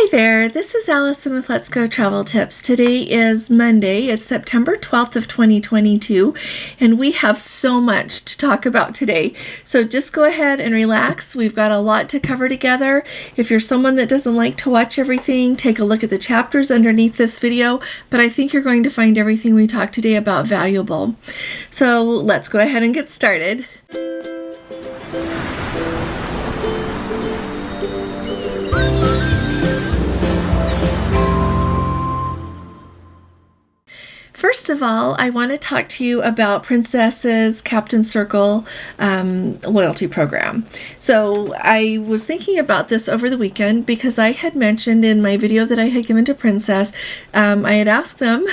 Hi there, this is Allison with Let's Go Travel Tips. Today is Monday, it's September 12th of 2022, and we have so much to talk about today. So just go ahead and relax. We've got a lot to cover together. If you're someone that doesn't like to watch everything, take a look at the chapters underneath this video, but I think you're going to find everything we talk today about valuable. So let's go ahead and get started. First of all, I want to talk to you about Princess's Captain Circle loyalty program. So I was thinking about this over the weekend because I had mentioned in my video that I had given to Princess, I had asked them,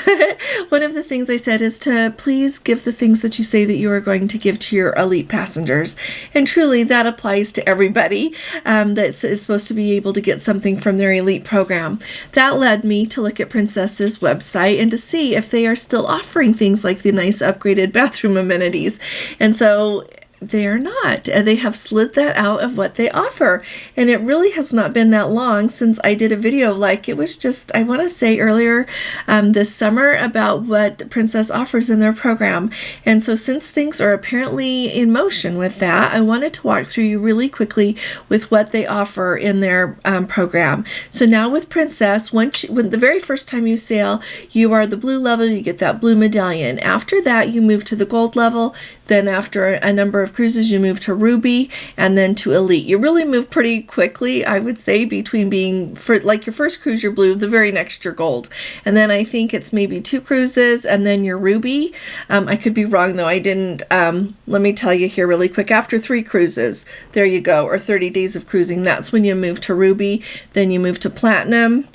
one of the things I said is to please give the things that you say that you are going to give to your elite passengers. And truly that applies to everybody that is supposed to be able to get something from their elite program. That led me to look at Princess's website and to see if they are still offering things like the nice upgraded bathroom amenities. And so they are not. They have slid that out of what they offer. And it really has not been that long since I did a video, like it was just, I want to say earlier this summer, about what Princess offers in their program. And so since things are apparently in motion with that, I wanted to walk through you really quickly with what they offer in their program. So now with Princess, when the very first time you sail, you are the blue level, you get that blue medallion. After that, you move to the gold level. Then after a number of cruises, you move to Ruby and then to Elite. You really move pretty quickly, I would say, between being, for like your first cruise, you're blue, the very next you're gold. And then I think it's maybe 2 cruises and then you're Ruby. I could be wrong though, I didn't, let me tell you here really quick. After 3 cruises, there you go, or 30 days of cruising, that's when you move to Ruby. Then you move to Platinum.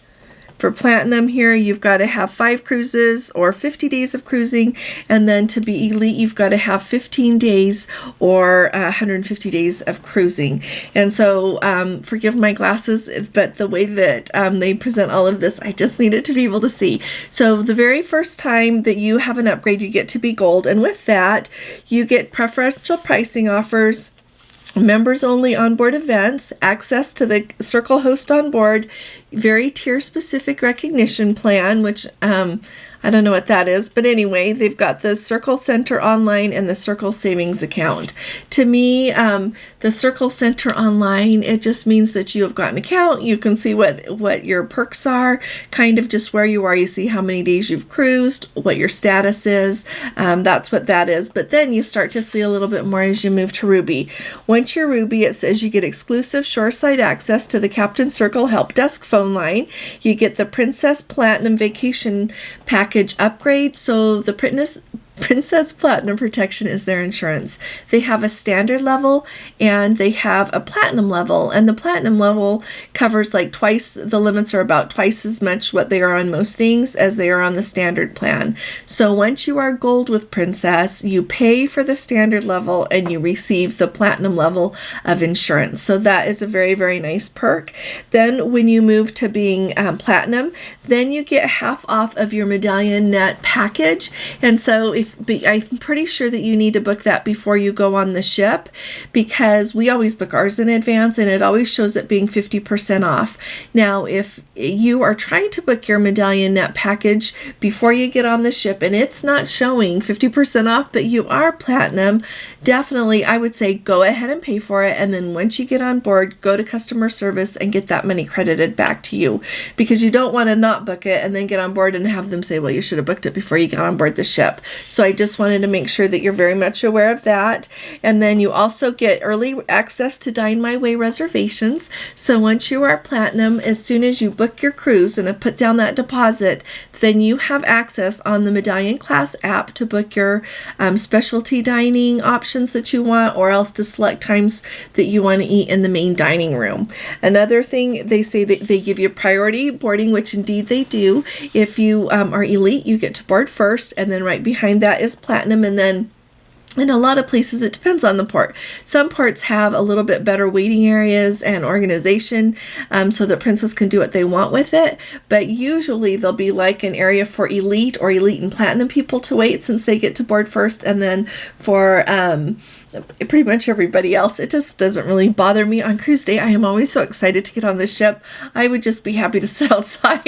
For Platinum here, you've got to have 5 cruises or 50 days of cruising, and then to be Elite, you've got to have 15 days or 150 days of cruising. And so, forgive my glasses, but the way that they present all of this, I just needed to be able to see. So the very first time that you have an upgrade, you get to be Gold, and with that, you get preferential pricing offers, members only onboard events, access to the Circle host on board, very tier specific recognition plan, which I don't know what that is, but anyway, they've got the Circle Center Online and the Circle Savings Account. To me, the Circle Center Online, it just means that you have got an account, you can see what your perks are, kind of just where you are, you see how many days you've cruised, what your status is, that's what that is. But then you start to see a little bit more as you move to Ruby. Once you're Ruby, it says you get exclusive shoreside access to the Captain Circle Help Desk phone line, you get the Princess Platinum Vacation Package upgrade, so the Princess Platinum Protection is their insurance. They have a standard level and they have a platinum level, and the platinum level covers like twice, the limits are about twice as much what they are on most things as they are on the standard plan. So once you are Gold with Princess, you pay for the standard level and you receive the platinum level of insurance. So that is a very, very nice perk. Then when you move to being platinum, then you get half off of your medallion net package. And so I'm pretty sure that you need to book that before you go on the ship, because we always book ours in advance and it always shows it being 50% off. Now, if you are trying to book your medallion net package before you get on the ship and it's not showing 50% off, but you are platinum, definitely I would say go ahead and pay for it. And then once you get on board, go to customer service and get that money credited back to you, because you don't want to not book it and then get on board and have them say, well, you should have booked it before you got on board the ship. So I just wanted to make sure that you're very much aware of that. And then you also get early access to Dine My Way reservations. So once you are platinum, as soon as you book your cruise and have put down that deposit, then you have access on the Medallion Class app to book your specialty dining options that you want, or else to select times that you want to eat in the main dining room. Another thing, they say that they give you priority boarding, which indeed they do. If you are Elite, you get to board first, and then right behind that is Platinum, and then in a lot of places, it depends on the port. Some ports have a little bit better waiting areas and organization, so that Princess can do what they want with it. But usually there'll be like an area for Elite or Elite and Platinum people to wait, since they get to board first. And then for pretty much everybody else. It just doesn't really bother me. On cruise day, I am always so excited to get on the ship. I would just be happy to sit outside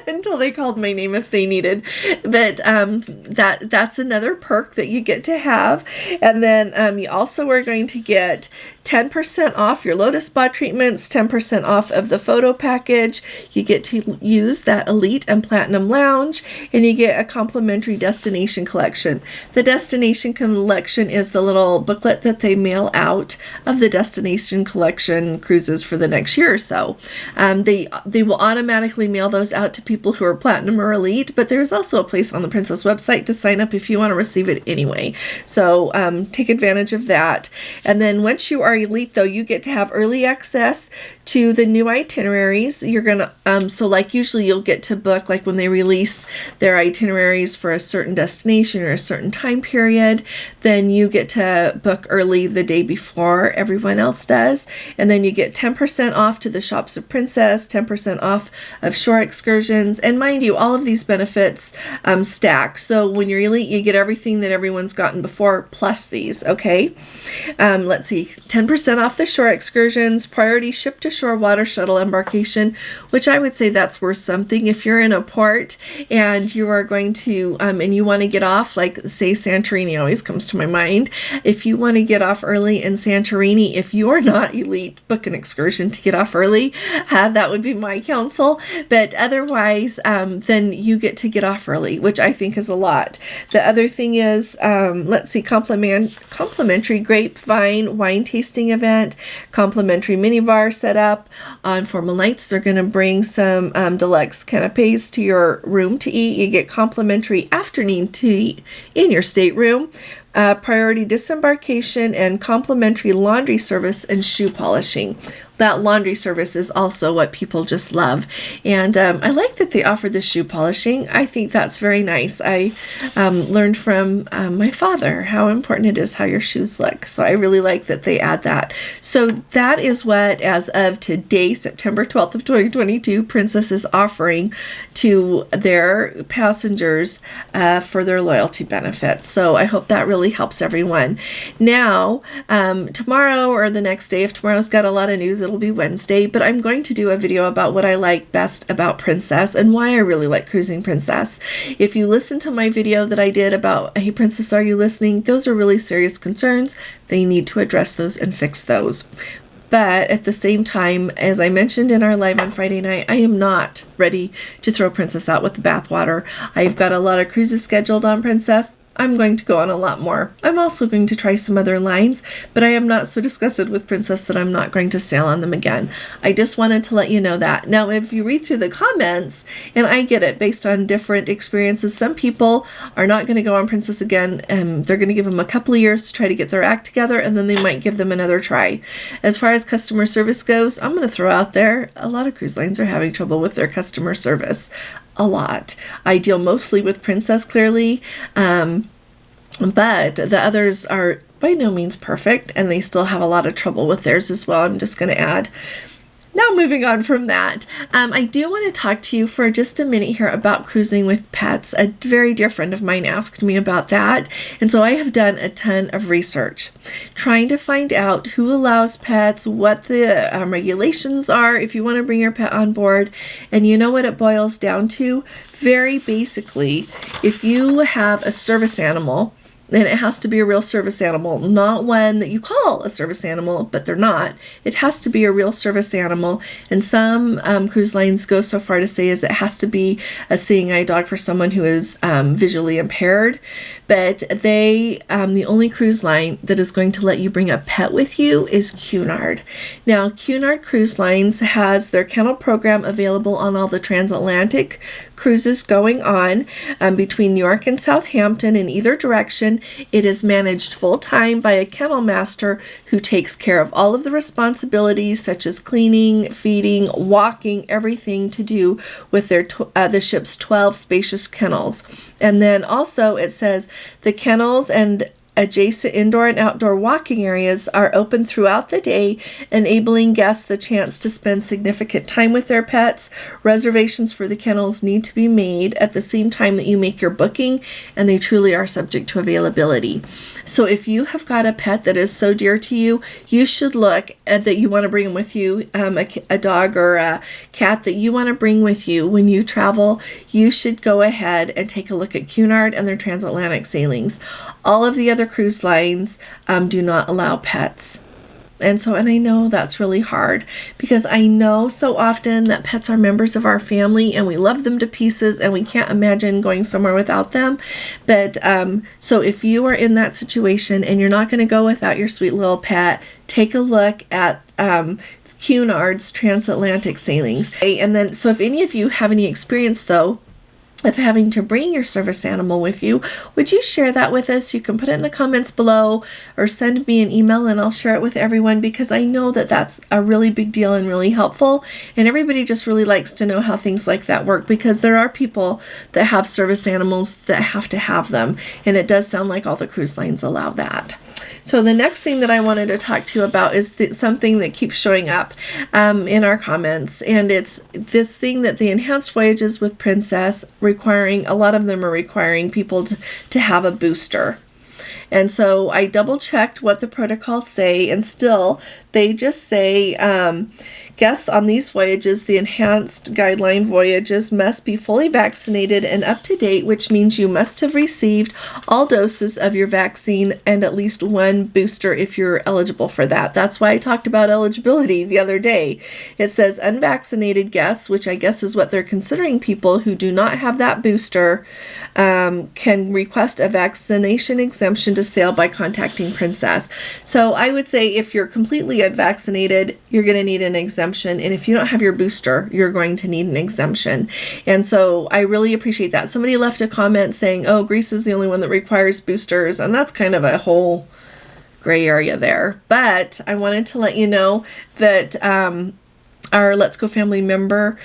until they called my name if they needed. But that's another perk that you get to have. And then you also are going to get 10% off your Lotus Spa treatments, 10% off of the photo package. You get to use that Elite and Platinum Lounge, and you get a complimentary destination collection. The destination collection is the little booklet that they mail out of the destination collection cruises for the next year or so. They will automatically mail those out to people who are Platinum or Elite, but there's also a place on the Princess website to sign up if you want to receive it anyway. So take advantage of that. And then once you are Elite, though, you get to have early access to the new itineraries. You're gonna so like usually you'll get to book, like when they release their itineraries for a certain destination or a certain time period, then you get to book early the day before everyone else does, and then you get 10% off to the Shops of Princess, 10% off of shore excursions, and mind you, all of these benefits stack. So when you're Elite, you get everything that everyone's gotten before plus these. Okay, let's see, 10% off the shore excursions, priority ship to shore water shuttle embarkation, which I would say that's worth something. If you're in a port and you are going to and you want to get off, like say Santorini always comes to my mind. If you want to get off early in Santorini, if you are not Elite, book an excursion to get off early. That would be my counsel. But otherwise, then you get to get off early, which I think is a lot. The other thing is, let's see, complimentary grapevine wine tasting event, complimentary minibar setup. On formal nights, they're going to bring some deluxe canapes to your room to eat. You get complimentary afternoon tea in your stateroom, priority disembarkation, and complimentary laundry service and shoe polishing. That laundry service is also what people just love. And I like that they offer the shoe polishing. I think that's very nice. I learned from my father how important it is how your shoes look. So I really like that they add that. So that is what, as of today, September 12th of 2022, Princess is offering to their passengers for their loyalty benefits. So I hope that really helps everyone. Now, tomorrow or the next day, if tomorrow's got a lot of news, it'll be Wednesday, but I'm going to do a video about what I like best about Princess and why I really like cruising Princess. If you listen to my video that I did about, hey Princess, are you listening? Those are really serious concerns. They need to address those and fix those. But at the same time, as I mentioned in our live on Friday night, I am not ready to throw Princess out with the bathwater. I've got a lot of cruises scheduled on Princess. I'm going to go on a lot more. I'm also going to try some other lines, but I am not so disgusted with Princess that I'm not going to sail on them again. I just wanted to let you know that. Now, if you read through the comments, and I get it based on different experiences, some people are not going to go on Princess again, and they're going to give them a couple of years to try to get their act together, and then they might give them another try. As far as customer service goes, I'm going to throw out there, a lot of cruise lines are having trouble with their customer service. A lot. I deal mostly with Princess, clearly, but the others are by no means perfect, and they still have a lot of trouble with theirs as well. I'm just going to add. Now, moving on from that, I do want to talk to you for just a minute here about cruising with pets. A very dear friend of mine asked me about that, and so I have done a ton of research trying to find out who allows pets, what the regulations are if you want to bring your pet on board. And you know what it boils down to? Very basically, if you have a service animal, then it has to be a real service animal, not one that you call a service animal, but they're not. It has to be a real service animal. And some cruise lines go so far to say is it has to be a seeing eye dog for someone who is visually impaired. But the only cruise line that is going to let you bring a pet with you is Cunard. Now, Cunard Cruise Lines has their kennel program available on all the transatlantic cruises going on between New York and Southampton in either direction. It is managed full-time by a kennel master who takes care of all of the responsibilities such as cleaning, feeding, walking, everything to do with their the ship's 12 spacious kennels. And then also it says the kennels and adjacent indoor and outdoor walking areas are open throughout the day, enabling guests the chance to spend significant time with their pets. Reservations for the kennels need to be made at the same time that you make your booking, and they truly are subject to availability. So if you have got a pet that is so dear to you, you should look at that you want to bring with you, a dog or a cat that you want to bring with you when you travel. You should go ahead and take a look at Cunard and their transatlantic sailings. All of the other cruise lines do not allow pets. And I know that's really hard, because I know so often that pets are members of our family and we love them to pieces and we can't imagine going somewhere without them. But so if you are in that situation and you're not going to go without your sweet little pet, take a look at Cunard's transatlantic sailings. And then, so if any of you have any experience though of having to bring your service animal with you, would you share that with us? You can put it in the comments below or send me an email and I'll share it with everyone, because I know that that's a really big deal and really helpful, and everybody just really likes to know how things like that work, because there are people that have service animals that have to have them, and it does sound like all the cruise lines allow that. So the next thing that I wanted to talk to you about is something that keeps showing up in our comments, and it's this thing that the enhanced voyages with Princess requiring, a lot of them are requiring people to have a booster. And so I double checked what the protocols say, and still they just say guests on these voyages, the enhanced guideline voyages, must be fully vaccinated and up to date, which means you must have received all doses of your vaccine and at least one booster if you're eligible for that. That's why I talked about eligibility the other day. It says unvaccinated guests, which I guess is what they're considering people who do not have that booster, can request a vaccination exemption to sail by contacting Princess. So I would say if you're completely unvaccinated, you're going to need an exemption. And if you don't have your booster, you're going to need an exemption. And so I really appreciate that. Somebody left a comment saying, oh, Greece is the only one that requires boosters. And that's kind of a whole gray area there. But I wanted to let you know that our Let's Go family member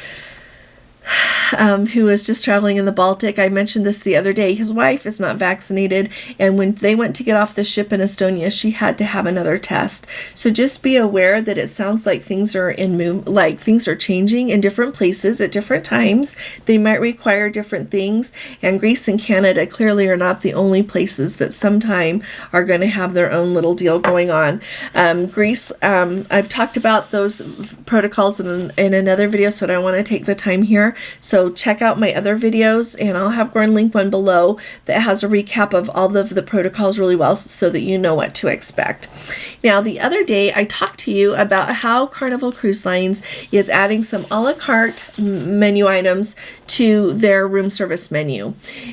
who was just traveling in the Baltic, I mentioned this the other day, his wife is not vaccinated, and when they went to get off the ship in Estonia, she had to have another test. So just be aware that it sounds like things are things are changing in different places at different times. They might require different things, and Greece and Canada clearly are not the only places that sometime are going to have their own little deal going on. Greece, I've talked about those protocols in another video, so I don't want to take the time here. So check out my other videos, and I'll have Gordon link one below that has a recap of all of the protocols really well, so that you know what to expect. Now, the other day I talked to you about how Carnival Cruise Lines is adding some a la carte menu items to their room service menu.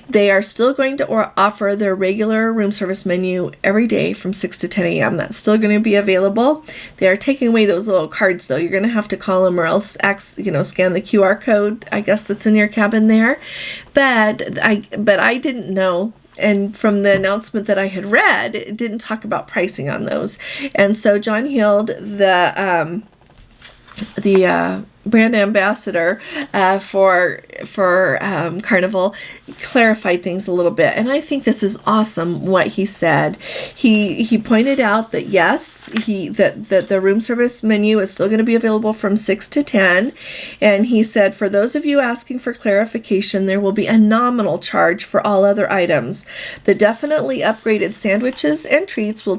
They are still going to offer their regular room service menu every day from 6 to 10 a.m. That's still going to be available. They are taking away those little cards, though. You're going to have to call them or else scan the QR code, I guess, that's in your cabin there. But I didn't know, and from the announcement that I had read, it didn't talk about pricing on those. And so John Hield, the brand ambassador for Carnival, clarified things a little bit, and I think this is awesome what he said. He pointed out that yes, that the room service menu is still going to be available from 6 to 10, and he said, for those of you asking for clarification, there will be a nominal charge for all other items. The definitely upgraded sandwiches and treats will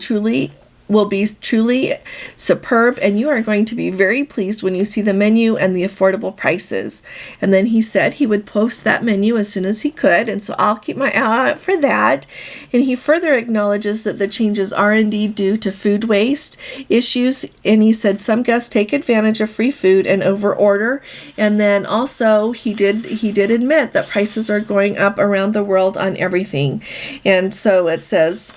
be truly superb, and you are going to be very pleased when you see the menu and the affordable prices. And then he said he would post that menu as soon as he could, and so I'll keep my eye out for that. And he further acknowledges that the changes are indeed due to food waste issues, and he said some guests take advantage of free food and overorder. And then also he did admit that prices are going up around the world on everything. And so it says,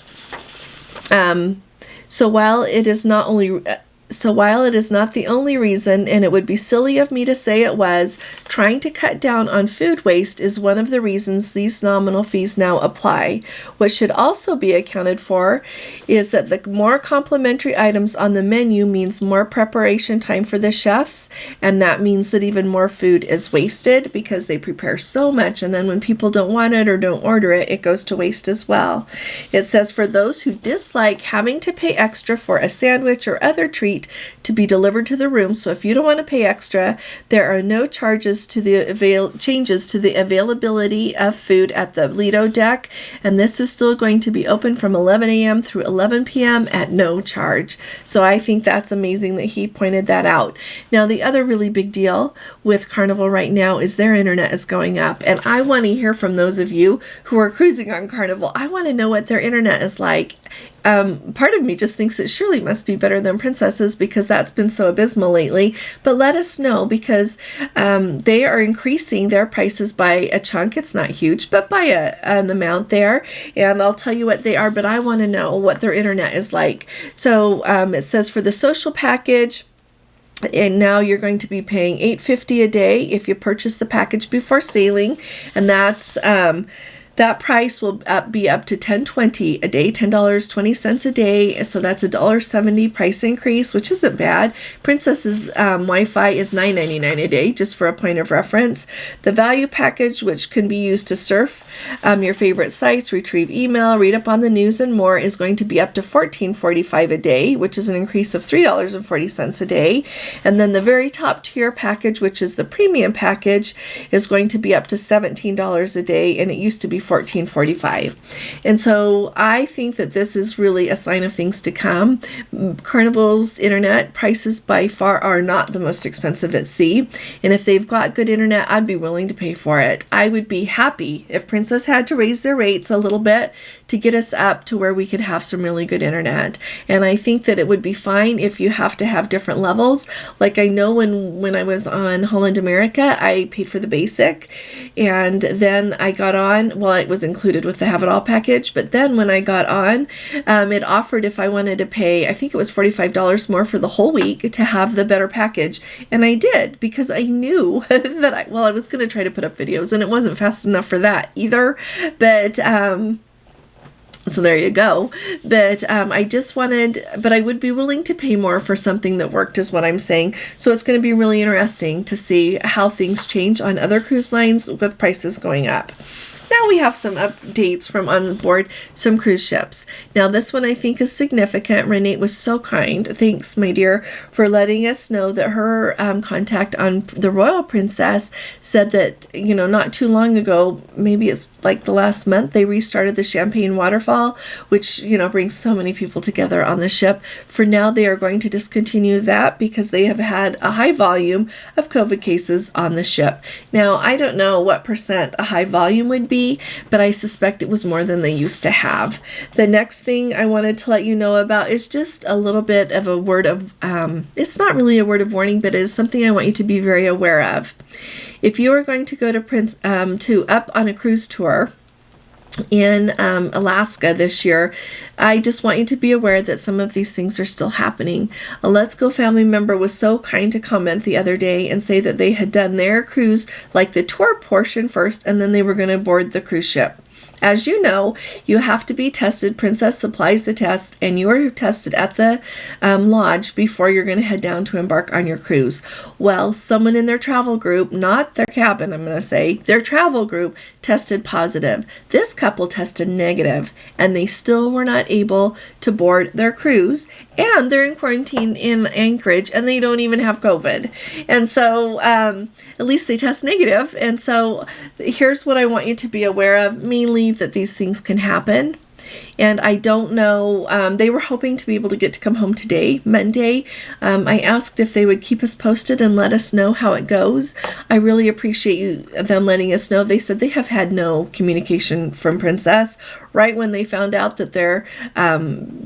so while it is not only So while it is not the only reason, and it would be silly of me to say it was, trying to cut down on food waste is one of the reasons these nominal fees now apply. What should also be accounted for is that the more complimentary items on the menu means more preparation time for the chefs, and that means that even more food is wasted because they prepare so much, and then when people don't want it or don't order it, it goes to waste as well. It says for those who dislike having to pay extra for a sandwich or other treat to be delivered to the room, so if you don't want to pay extra, there are no charges to the changes to the availability of food at the Lido deck, and this is still going to be open from 11 a.m. through 11 p.m. at no charge. So I think that's amazing that he pointed that out. Now, the other really big deal with Carnival right now is their internet is going up, and I want to hear from those of you who are cruising on Carnival. I want to know what their internet is like. Part of me just thinks it surely must be better than Princess's because that's been so abysmal lately, but let us know because they are increasing their prices by a chunk. It's not huge, but by an amount there, and I'll tell you what they are, but I want to know what their internet is like. So it says for the social package, and now you're going to be paying $8.50 a day if you purchase the package before sailing, and that's that price will be up to $10.20 a day, $10.20 a day. So that's a $1.70 price increase, which isn't bad. Princess's Wi-Fi is $9.99 a day, just for a point of reference. The value package, which can be used to surf your favorite sites, retrieve email, read up on the news, and more, is going to be up to $14.45 a day, which is an increase of $3.40 a day. And then the very top tier package, which is the premium package, is going to be up to $17 a day, and it used to be $14.45. And so I think that this is really a sign of things to come. Carnival's internet prices by far are not the most expensive at sea, and if they've got good internet, I'd be willing to pay for it. I would be happy if Princess had to raise their rates a little bit to get us up to where we could have some really good internet. And I think that it would be fine if you have to have different levels. Like I know when I was on Holland America, I paid for the basic, and then I got on, well, it was included with the Have It All package, but then when I got on, it offered if I wanted to pay, I think it was $45 more for the whole week to have the better package. And I did because I knew that I was going to try to put up videos, and it wasn't fast enough for that either. But so there you go. But but I would be willing to pay more for something that worked, is what I'm saying. So it's going to be really interesting to see how things change on other cruise lines with prices going up. Now we have some updates from Onboard some cruise ships. Now this one I think is significant. Renee was so kind. Thanks, my dear, for letting us know that her contact on the Royal Princess said that, not too long ago, maybe it's like the last month, they restarted the Champagne Waterfall, which, brings so many people together on the ship. For now, they are going to discontinue that because they have had a high volume of COVID cases on the ship. Now, I don't know what percent a high volume would be, but I suspect it was more than they used to have. The next thing I wanted to let you know about is just a little bit of a word of, it's not really a word of warning, but it is something I want you to be very aware of. If you are going to go to Up on a cruise tour in Alaska this year, I just want you to be aware that some of these things are still happening. A Let's Go family member was so kind to comment the other day and say that they had done their cruise, like the tour portion first, and then they were going to board the cruise ship. As you know, you have to be tested. Princess supplies the test, and you are tested at the lodge before you're going to head down to embark on your cruise. Well, someone in their travel group, not their cabin, I'm going to say, their travel group tested positive. This couple tested negative, and they still were not able to board their cruise, and they're in quarantine in Anchorage, and they don't even have COVID. And so at least they test negative. And so here's what I want you to be aware of, mainly that these things can happen. And I don't know, they were hoping to be able to come home today, Monday. I asked if they would keep us posted and let us know how it goes. I really appreciate them letting us know. They said they have had no communication from Princess. Right when they found out that their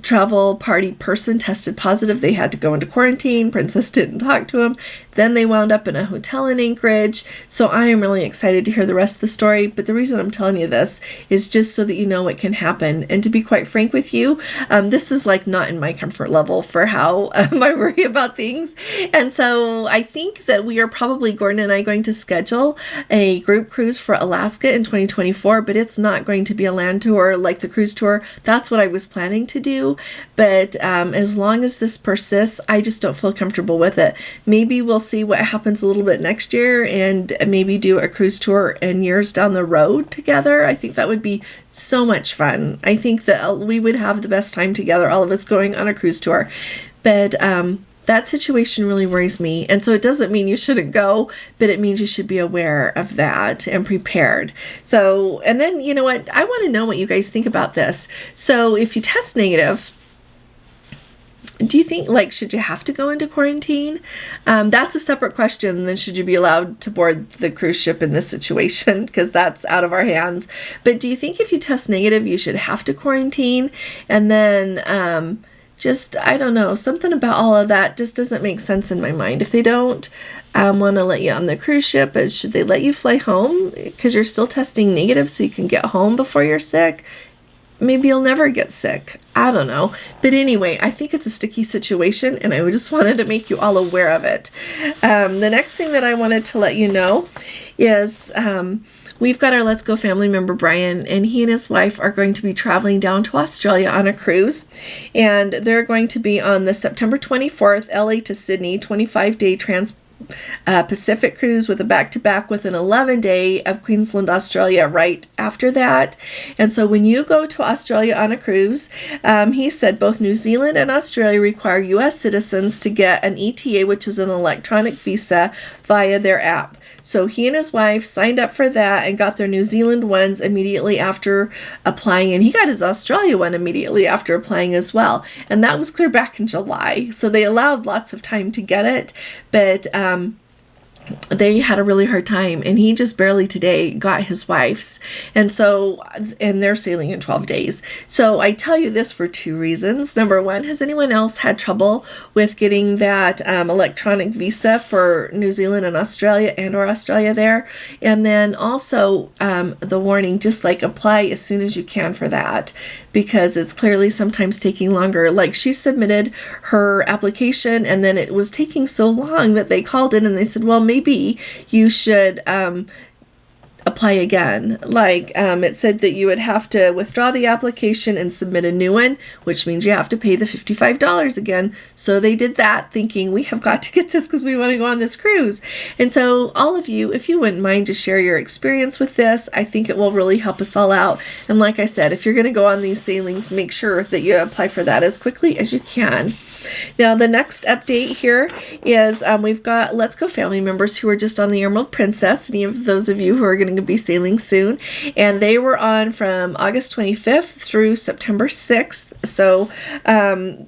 travel party person tested positive, they had to go into quarantine. Princess didn't talk to him. Then they wound up in a hotel in Anchorage. So I am really excited to hear the rest of the story. But the reason I'm telling you this is just so that you know what can happen. And to be quite frank with you, this is like not in my comfort level for how I worry about things. And so I think that we are probably, Gordon and I, going to schedule a group cruise for Alaska in 2024, but it's not going to be a land tour like the cruise tour. That's what I was planning to do. But as long as this persists, I just don't feel comfortable with it. Maybe we'll see what happens a little bit next year and maybe do a cruise tour in years down the road together. I think that would be so much fun. I think that we would have the best time together, all of us going on a cruise tour. But that situation really worries me. And so it doesn't mean you shouldn't go, but it means you should be aware of that and prepared. So, and then, you know what? I want to know what you guys think about this. So if you test negative, do you think, like, should you have to go into quarantine? That's a separate question than should you be allowed to board the cruise ship in this situation, because that's out of our hands. But do you think if you test negative, you should have to quarantine? And then just, I don't know, something about all of that just doesn't make sense in my mind. If they don't want to let you on the cruise ship, should they let you fly home because you're still testing negative so you can get home before you're sick? Maybe you'll never get sick. I don't know. But anyway, I think it's a sticky situation, and I just wanted to make you all aware of it. The next thing that I wanted to let you know is we've got our Let's Go family member, Brian, and he and his wife are going to be traveling down to Australia on a cruise. And they're going to be on the September 24th, LA to Sydney, 25-day Pacific cruise with a back-to-back with an 11-day of Queensland, Australia right after that. And so when you go to Australia on a cruise, he said both New Zealand and Australia require U.S. citizens to get an ETA, which is an electronic visa, via their app. So he and his wife signed up for that and got their New Zealand ones immediately after applying, and he got his Australia one immediately after applying as well. And that was clear back in July, so they allowed lots of time to get it, but they had a really hard time, and he just barely today got his wife's. And they're sailing in 12 days. So I tell you this for two reasons. Number one, has anyone else had trouble with getting that electronic visa for New Zealand and Australia or Australia there? And then also the warning, just like apply as soon as you can for that, because it's clearly sometimes taking longer. Like, she submitted her application and then it was taking so long that they called in and they said, well, maybe you should apply again. Like, it said that you would have to withdraw the application and submit a new one, which means you have to pay the $55 again. So they did that, thinking we have got to get this because we want to go on this cruise. And so all of you, if you wouldn't mind to share your experience with this, I think it will really help us all out. And like I said, if you're going to go on these sailings, make sure that you apply for that as quickly as you can. Now, the next update here is we've got Let's Go family members who are just on the Emerald Princess, any of those of you who are going to be sailing soon, and they were on from August 25th through September 6th. So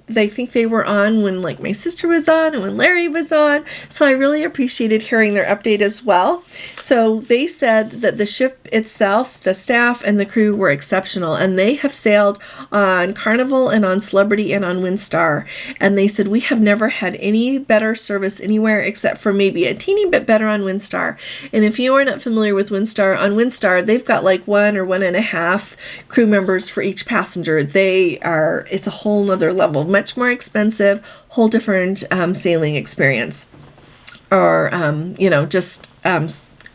they think they were on when, like, my sister was on and when Larry was on. So I really appreciated hearing their update as well. So they said that the ship itself, the staff, and the crew were exceptional, and they have sailed on Carnival and on Celebrity and on Windstar. And they said, we have never had any better service anywhere except for maybe a teeny bit better on Windstar. And if you are not familiar with Windstar, on Windstar, they've got like 1 or 1.5 crew members for each passenger. It's a whole nother level, much more expensive, whole different sailing experience. Or,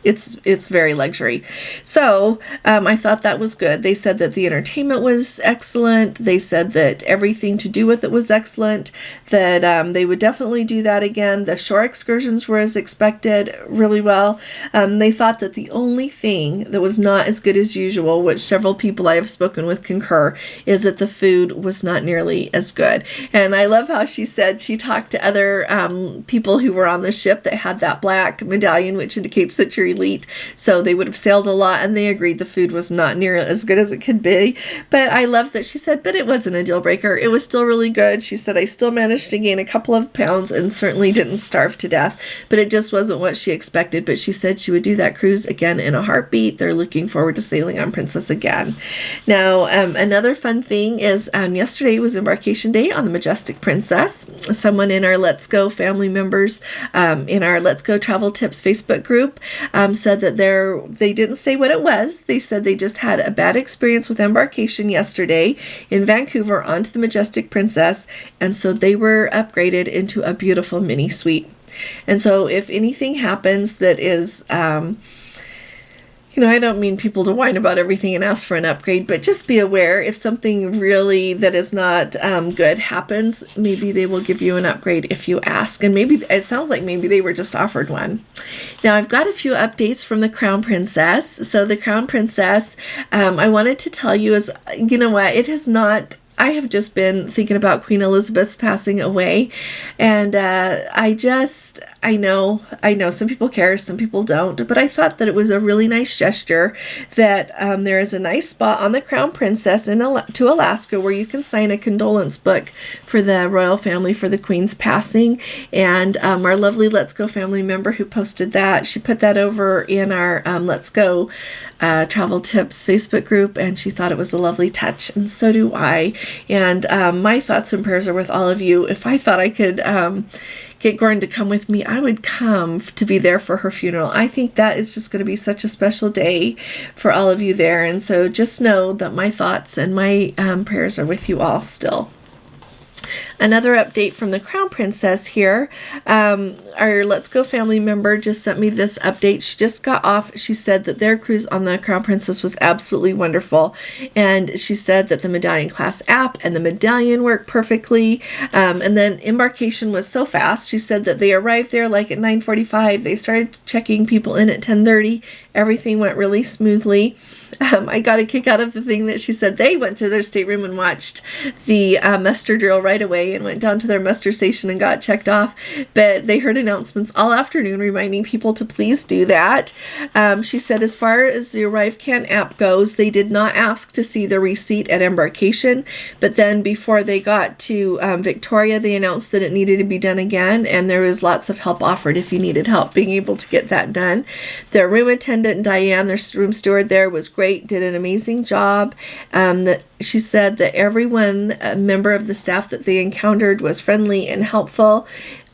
it's very luxury. So I thought that was good. They said that the entertainment was excellent. They said that everything to do with it was excellent, that they would definitely do that again. The shore excursions were as expected, really well. They thought that the only thing that was not as good as usual, which several people I have spoken with concur, is that the food was not nearly as good. And I love how she said she talked to other people who were on the ship that had that black medallion, which indicates that you're elite, so they would have sailed a lot, and they agreed the food was not near as good as it could be. But I love that she said, but it wasn't a deal breaker. It was still really good. She said, I still managed to gain a couple of pounds and certainly didn't starve to death, but it just wasn't what she expected. But she said she would do that cruise again in a heartbeat. They're looking forward to sailing on Princess again. Now, another fun thing is yesterday was embarkation day on the Majestic Princess. Someone in our Let's Go family members, in our Let's Go Travel Tips Facebook group, said that they didn't say what it was. They said they just had a bad experience with embarkation yesterday in Vancouver onto the Majestic Princess, and so they were upgraded into a beautiful mini suite. And so if anything happens that is, I don't mean people to whine about everything and ask for an upgrade, but just be aware if something really that is not good happens, maybe they will give you an upgrade if you ask. And maybe it sounds like maybe they were just offered one. Now, I've got a few updates from the Crown Princess. So the Crown Princess, I wanted to tell you is, it has not... I have just been thinking about Queen Elizabeth's passing away, and I know some people care, some people don't, but I thought that it was a really nice gesture that there is a nice spot on the Crown Princess to Alaska where you can sign a condolence book for the royal family for the Queen's passing, and our lovely Let's Go family member who posted that, she put that over in our Let's Go Travel Tips Facebook group, and she thought it was a lovely touch, and so do I. And my thoughts and prayers are with all of you. If I thought I could get Gordon to come with me, I would come to be there for her funeral. I think that is just going to be such a special day for all of you there. And so just know that my thoughts and my prayers are with you all still. Another update from the Crown Princess here. Our Let's Go family member just sent me this update. She just got off. She said that their cruise on the Crown Princess was absolutely wonderful. And she said that the Medallion class app and the medallion worked perfectly. And then embarkation was so fast. She said that they arrived there like at 9:45. They started checking people in at 10:30. Everything went really smoothly. I got a kick out of the thing that she said they went to their stateroom and watched the muster drill right away and went down to their muster station and got checked off. But they heard announcements all afternoon reminding people to please do that. She said as far as the ArriveCan app goes, they did not ask to see the receipt at embarkation. But then before they got to Victoria, they announced that it needed to be done again. And there was lots of help offered if you needed help being able to get that done. Their room attendant, Diane, their room steward there, was great, did an amazing job. She said that everyone, a member of the staff that they encountered, was friendly and helpful.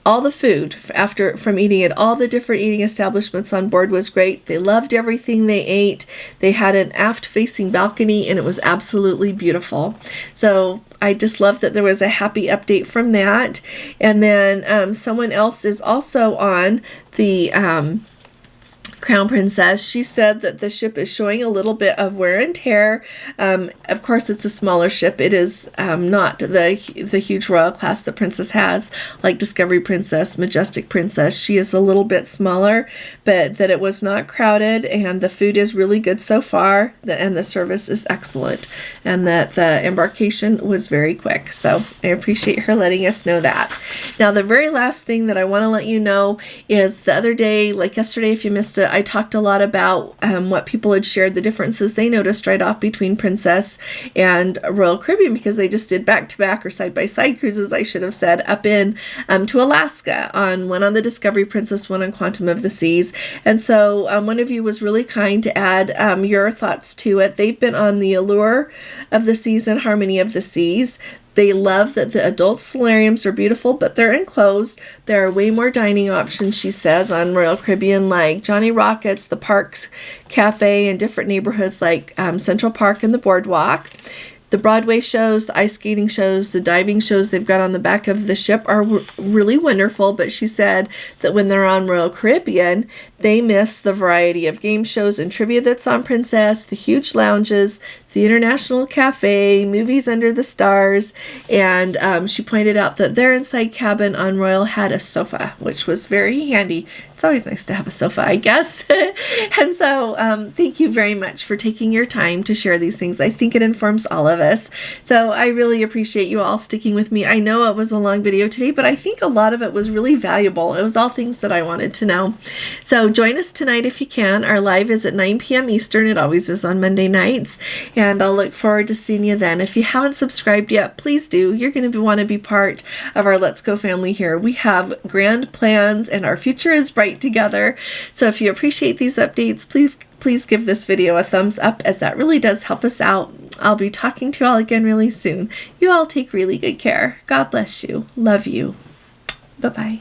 All the food from eating at all the different eating establishments on board was great. They loved everything they ate. They had an aft-facing balcony, and it was absolutely beautiful. So I just love that there was a happy update from that. And then someone else is also on the Crown Princess. She said that the ship is showing a little bit of wear and tear. Of course, it's a smaller ship. It is not the huge royal class that Princess has, like Discovery Princess, Majestic Princess. She is a little bit smaller, but that it was not crowded, and the food is really good so far, and the service is excellent, and that the embarkation was very quick. So I appreciate her letting us know that. Now, the very last thing that I want to let you know is the other day, like yesterday, if you missed it, I talked a lot about what people had shared, the differences they noticed right off between Princess and Royal Caribbean, because they just did back-to-back or side-by-side cruises, I should have said, up in to Alaska, one on the Discovery Princess, one on Quantum of the Seas. And so one of you was really kind to add your thoughts to it. They've been on the Allure of the Seas and Harmony of the Seas. They love that the adult solariums are beautiful, but they're enclosed. There are way more dining options, she says, on Royal Caribbean, like Johnny Rockets, the Parks Cafe, and different neighborhoods like Central Park and the Boardwalk. The Broadway shows, the ice skating shows, the diving shows they've got on the back of the ship are really wonderful, but she said that when they're on Royal Caribbean, they miss the variety of game shows and trivia that's on Princess, the huge lounges, the International Cafe, movies under the stars, and she pointed out that their inside cabin on Royal had a sofa, which was very handy. It's always nice to have a sofa, I guess. And so thank you very much for taking your time to share these things. I think it informs all of us. So I really appreciate you all sticking with me. I know it was a long video today, but I think a lot of it was really valuable. It was all things that I wanted to know. So join us tonight if you can. Our live is at 9 p.m. Eastern. It always is on Monday nights. And I'll look forward to seeing you then. If you haven't subscribed yet, please do. You're going to want to be part of our Let's Go family here. We have grand plans and our future is bright together. So if you appreciate these updates, please give this video a thumbs up, as that really does help us out. I'll be talking to you all again really soon. You all take really good care. God bless you. Love you. Bye-bye.